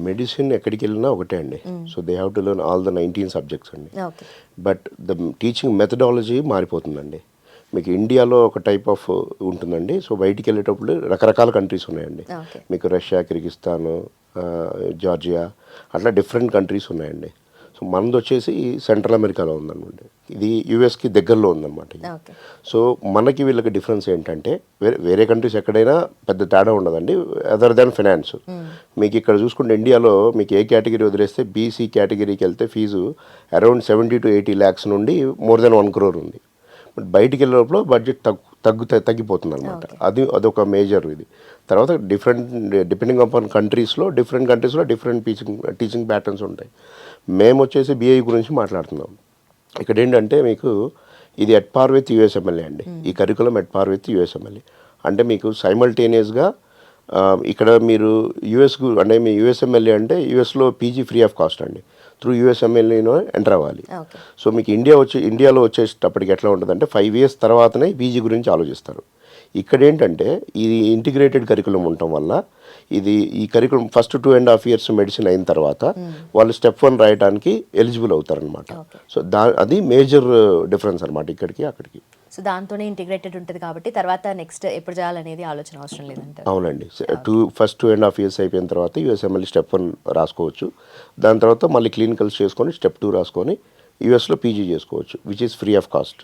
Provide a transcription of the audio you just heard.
Medicine ఎక్కడికి వెళ్ళినా ఒకటే అండి. So they have to learn all the 19 subjects అండి. Okay. But the teaching methodology మారిపోతుందండి. మీకు ఇండియాలో ఒక టైప్ ఆఫ్ ఉంటుందండి. సో బయటికి వెళ్ళేటప్పుడు రకరకాల కంట్రీస్ ఉన్నాయండి. ఓకే. మీకు రష్యా, కిర్గిస్తాను, జార్జియా అట్లా డిఫరెంట్ కంట్రీస్ ఉన్నాయండి. సో మనది వచ్చేసి సెంట్రల్ అమెరికాలో ఉందన్నమాట. ఇది యూఎస్కి దగ్గరలో ఉందన్నమాట. ఓకే. సో మనకి వీళ్ళకి డిఫరెన్స్ ఏంటంటే వేరే కంట్రీస్ ఎక్కడైనా పెద్ద తేడా ఉండదండి అదర్ దాన్ ఫైనాన్స్. మీకు ఇక్కడ చూసుకుంటే ఇండియాలో మీకు ఏ కేటగిరీ వదిలేస్తే బీసీ కేటగిరీకి వెళ్తే ఫీజు అరౌండ్ 70 to 80 lakhs నుండి మోర్ దెన్ 1 crore ఉంది. బట్ బయటికి వెళ్ళేటప్పుడు బడ్జెట్ తగ్గిపోతుంది అనమాట. అదొక మేజర్ ఇది. తర్వాత డిపెండింగ్ అపాన్ కంట్రీస్లో డిఫరెంట్ టీచింగ్ ప్యాటర్న్స్ ఉంటాయి. మేము వచ్చేసి బీఐ గురించి మాట్లాడుతున్నాం. ఇక్కడ ఏంటంటే మీకు ఇది ఎట్ పార్ విత్ యూఎస్ఎంఎల్ఏ అండి. ఈ curriculum at par with USMLE అంటే మీకు సైమల్టేనియస్గా ఇక్కడ మీరు అంటే మీ యూఎస్ఎంఎల్ఏ అంటే యూఎస్లో పీజీ ఫ్రీ ఆఫ్ కాస్ట్ అండి. త్రూ యూఎస్ఎంఎల్ఏలో ఎంటర్ అవ్వాలి. సో మీకు ఇండియాలో వచ్చేటప్పటికి ఎట్లా ఉంటుందంటే 5 years తర్వాతనే పీజీ గురించి ఆలోచిస్తారు. ఇక్కడ ఏంటంటే ఇది ఇంటిగ్రేటెడ్ కరికులం ఉండటం వల్ల ఈ కరికులం ఫస్ట్ 2.5 years మెడిసిన్ అయిన తర్వాత వాళ్ళు స్టెప్ 1 రాయడానికి ఎలిజిబుల్ అవుతారనమాట. సో అది మేజర్ డిఫరెన్స్ అనమాట ఇక్కడికి అక్కడికి. సో దాంతోనే ఇంటిగ్రేటెడ్ ఉంటుంది కాబట్టి తర్వాత నెక్స్ట్ ఎప్పుడు చేయాలనేది ఆలోచన అవసరం లేదంట. అవునండి. ఫస్ట్ 2.5 years అయిపోయిన తర్వాత యూఎస్ఎంఎల్ఏ స్టెప్ 1 రాసుకోవచ్చు. దాని తర్వాత మళ్ళీ క్లినికల్స్ చేసుకొని స్టెప్ 2 రాసుకొని యూఎస్లో పీజీ చేసుకోవచ్చు which is free of cost.